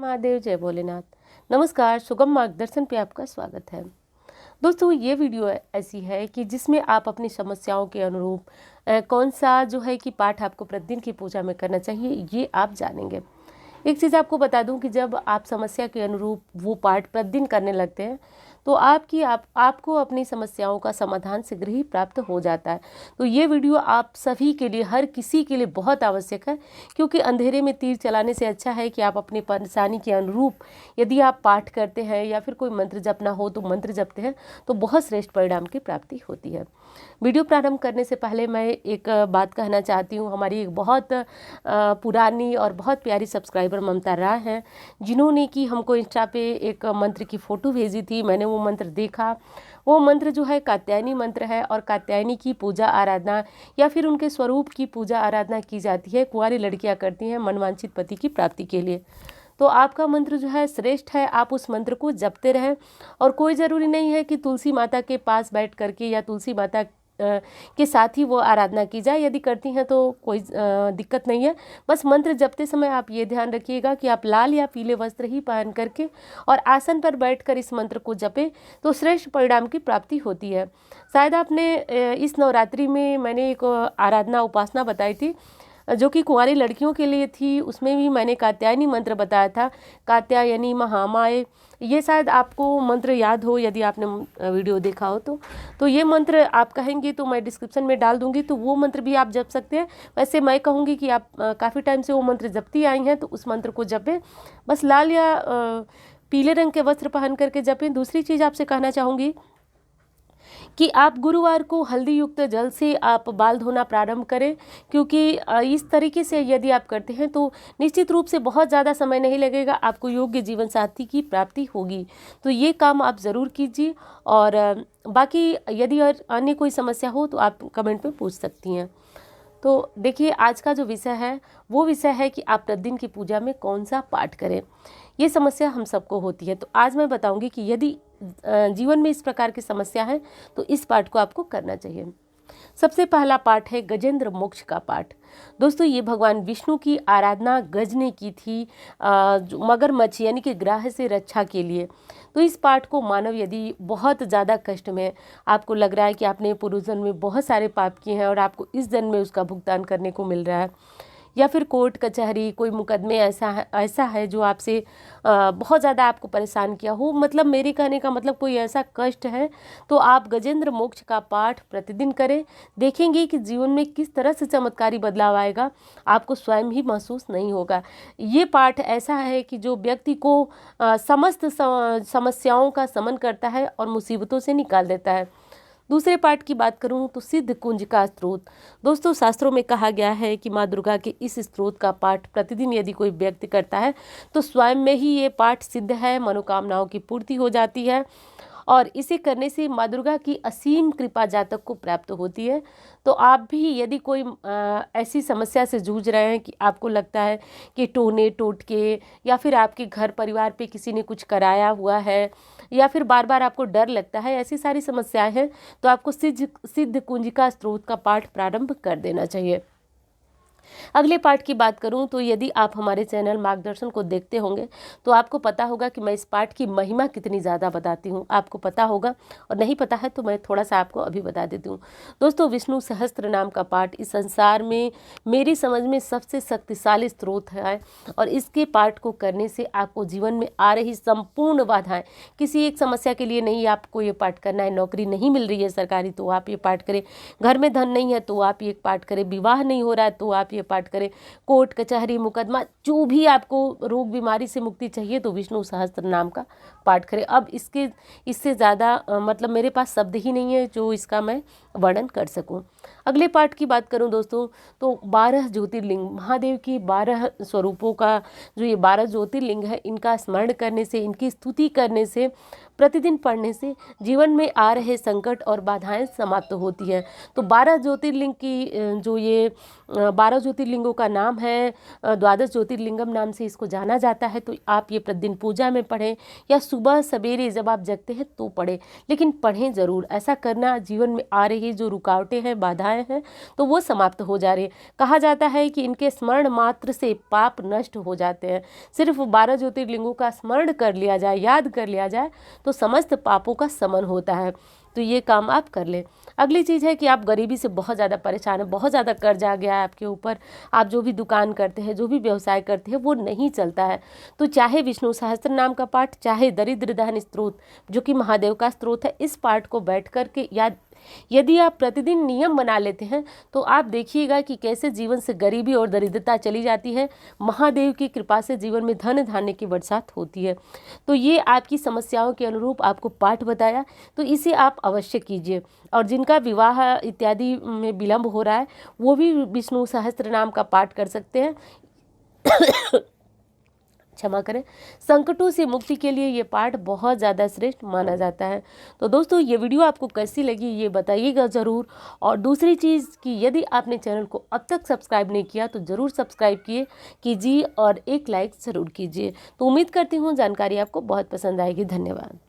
महादेव, जय भोलेनाथ। नमस्कार, सुगम मार्गदर्शन पे आपका स्वागत है। दोस्तों, ये वीडियो ऐसी है कि जिसमें आप अपनी समस्याओं के अनुरूप कौन सा जो है कि पाठ आपको प्रतिदिन की पूजा में करना चाहिए, ये आप जानेंगे। एक चीज़ आपको बता दूं कि जब आप समस्या के अनुरूप वो पाठ प्रतिदिन करने लगते हैं तो आपको अपनी समस्याओं का समाधान शीघ्र ही प्राप्त हो जाता है। तो ये वीडियो आप सभी के लिए, हर किसी के लिए बहुत आवश्यक है, क्योंकि अंधेरे में तीर चलाने से अच्छा है कि आप अपनी परेशानी के अनुरूप यदि आप पाठ करते हैं या फिर कोई मंत्र जपना हो तो मंत्र जपते हैं तो बहुत श्रेष्ठ परिणाम की प्राप्ति होती है। वीडियो प्रारंभ करने से पहले मैं एक बात कहना चाहती हूँ। हमारी एक बहुत पुरानी और बहुत प्यारी सब्सक्राइबर ममता राय हैं, जिन्होंने कि हमको इंस्टा पे एक मंत्र की फ़ोटो भेजी थी। मैंने वो मंत्र देखा। वो मंत्र जो है कात्यायनी मंत्र है और कात्यायनी की पूजा आराधना या फिर उनके स्वरूप की पूजा आराधना की जाती है, कुंवारी लड़कियाँ करती हैं मनवांछित पति की प्राप्ति के लिए। तो आपका मंत्र जो है श्रेष्ठ है, आप उस मंत्र को जपते रहें। और कोई ज़रूरी नहीं है कि तुलसी माता के पास बैठ करके या तुलसी माता के साथ ही वो आराधना की जाए। यदि करती हैं तो कोई दिक्कत नहीं है। बस मंत्र जपते समय आप ये ध्यान रखिएगा कि आप लाल या पीले वस्त्र ही पहन करके और आसन पर बैठकर इस मंत्र को जपें तो श्रेष्ठ परिणाम की प्राप्ति होती है। शायद आपने इस नवरात्रि में मैंने एक आराधना उपासना बताई थी जो कि कुंवारी लड़कियों के लिए थी। उसमें भी मैंने कात्यायनी मंत्र बताया था, कात्यायनी महामाये। ये शायद आपको मंत्र याद हो यदि आपने वीडियो देखा हो तो ये मंत्र आप कहेंगे तो मैं डिस्क्रिप्शन में डाल दूंगी, तो वो मंत्र भी आप जप सकते हैं। वैसे मैं कहूँगी कि आप काफ़ी टाइम से वो मंत्र जपती आई हैं तो उस मंत्र को जपें। बस लाल या पीले रंग के वस्त्र पहन करके जपें। दूसरी चीज़ आपसे कहना चाहूँगी कि आप गुरुवार को हल्दी युक्त जल से आप बाल धोना प्रारंभ करें, क्योंकि इस तरीके से यदि आप करते हैं तो निश्चित रूप से बहुत ज़्यादा समय नहीं लगेगा, आपको योग्य जीवन साथी की प्राप्ति होगी। तो ये काम आप ज़रूर कीजिए। और बाकी यदि और अन्य कोई समस्या हो तो आप कमेंट में पूछ सकती हैं। तो देखिए, आज का जो विषय है वो विषय है कि आप प्रतिदिन की पूजा में कौन सा पाठ करें। ये समस्या हम सबको होती है। तो आज मैं बताऊंगी कि यदि जीवन में इस प्रकार की समस्या है तो इस पाठ को आपको करना चाहिए। सबसे पहला पाठ है गजेंद्र मोक्ष का पाठ। दोस्तों, ये भगवान विष्णु की आराधना गज ने की थी मगरमच्छ यानी कि ग्राह से रक्षा के लिए। तो इस पाठ को मानव यदि बहुत ज़्यादा कष्ट में, आपको लग रहा है कि आपने पूर्व जन्म में बहुत सारे पाप किए हैं और आपको इस जन्म में उसका भुगतान करने को मिल रहा है, या फिर कोर्ट कचहरी कोई मुकदमे ऐसा है जो आपसे बहुत ज़्यादा आपको परेशान किया हो, मतलब मेरे कहने का मतलब कोई ऐसा कष्ट है, तो आप गजेंद्र मोक्ष का पाठ प्रतिदिन करें। देखेंगे कि जीवन में किस तरह से चमत्कारी बदलाव आएगा, आपको स्वयं ही महसूस नहीं होगा। ये पाठ ऐसा है कि जो व्यक्ति को समस्त समस्याओं का शमन करता है और मुसीबतों से निकाल देता है। दूसरे पाठ की बात करूं तो सिद्ध कुंज का स्त्रोत। दोस्तों, शास्त्रों में कहा गया है कि माँ दुर्गा के इस स्त्रोत का पाठ प्रतिदिन यदि कोई व्यक्ति करता है तो स्वयं में ही ये पाठ सिद्ध है, मनोकामनाओं की पूर्ति हो जाती है और इसे करने से माँ दुर्गा की असीम कृपा जातक को प्राप्त होती है। तो आप भी यदि कोई ऐसी समस्या से जूझ रहे हैं कि आपको लगता है कि टोने टोटके या फिर आपके घर परिवार पे किसी ने कुछ कराया हुआ है या फिर बार बार आपको डर लगता है, ऐसी सारी समस्याएं हैं, तो आपको सिद्ध कुंजिका स्त्रोत का पाठ प्रारंभ कर देना चाहिए। अगले पाठ की बात करूं तो यदि आप हमारे चैनल मार्गदर्शन को देखते होंगे तो आपको पता होगा कि मैं इस पाठ की महिमा कितनी ज़्यादा बताती हूं, आपको पता होगा, और नहीं पता है तो मैं थोड़ा सा आपको अभी बता देती हूँ। दोस्तों, विष्णु सहस्त्र नाम का पाठ इस संसार में मेरी समझ में सबसे शक्तिशाली स्त्रोत है और इसके पाठ को करने से आपको जीवन में आ रही संपूर्ण बाधाएं, किसी एक समस्या के लिए नहीं, आपको ये पाठ करना है। नौकरी नहीं मिल रही है सरकारी तो आप ये पाठ करें, घर में धन नहीं है तो आप ये पाठ करें, विवाह नहीं हो रहा है तो आप ये पाठ करें, कोर्ट कचहरी मुकदमा जो भी आपको रोग बीमारी से मुक्ति चाहिए तो विष्णु सहस्त्र नाम का पाठ करें। अब इससे ज़्यादा मतलब मेरे पास शब्द ही नहीं है जो इसका मैं वर्णन कर सकूं। अगले पाठ की बात करूं दोस्तों तो 12 ज्योतिर्लिंग, महादेव की 12 स्वरूपों का जो ये 12 ज्योतिर्लिंग है, इनका स्मरण करने से, इनकी स्तुति करने से, प्रतिदिन पढ़ने से जीवन में आ रहे संकट और बाधाएं समाप्त होती हैं। तो 12 ज्योतिर्लिंग की जो ये 12 ज्योतिर्लिंगों का नाम है, द्वादश ज्योतिर्लिंगम नाम से इसको जाना जाता है। तो आप ये प्रतिदिन पूजा में पढ़ें या सुबह सवेरे जब आप जगते हैं तो पढ़ें, लेकिन पढ़ें ज़रूर। ऐसा करना जीवन में आ रही जो रुकावटें हैं, बाधाएं हैं तो वो समाप्त हो जा रही है। कहा जाता है कि इनके स्मरण मात्र से पाप नष्ट हो जाते हैं। सिर्फ 12 ज्योतिर्लिंगों का स्मरण कर लिया जाए, याद कर लिया जाए तो समस्त पापों का शमन होता है। तो ये काम आप कर लें। अगली चीज़ है कि आप गरीबी से बहुत ज़्यादा परेशान हैं, बहुत ज़्यादा कर्ज आ गया है आपके ऊपर, आप जो भी दुकान करते हैं, जो भी व्यवसाय करते हैं वो नहीं चलता है। तो चाहे विष्णु सहस्त्र नाम का पाठ, चाहे दरिद्र दहन स्तोत्र जो कि महादेव का स्त्रोत है, इस पाठ को बैठ करके या यदि आप प्रतिदिन नियम बना लेते हैं तो आप देखिएगा कि कैसे जीवन से गरीबी और दरिद्रता चली जाती है। महादेव की कृपा से जीवन में धन धान्य की बरसात होती है। तो ये आपकी समस्याओं के अनुरूप आपको पाठ बताया, तो इसे आप अवश्य कीजिए। और जिनका विवाह इत्यादि में विलंब हो रहा है वो भी विष्णु सहस्त्र नाम का पाठ कर सकते हैं। क्षमा करें। संकटों से मुक्ति के लिए ये पाठ बहुत ज़्यादा श्रेष्ठ माना जाता है। तो दोस्तों ये वीडियो आपको कैसी लगी ये बताइएगा ज़रूर। और दूसरी चीज़ कि यदि आपने चैनल को अब तक सब्सक्राइब नहीं किया तो ज़रूर सब्सक्राइब कीजिए और एक लाइक ज़रूर कीजिए। तो उम्मीद करती हूँ जानकारी आपको बहुत पसंद आएगी। धन्यवाद।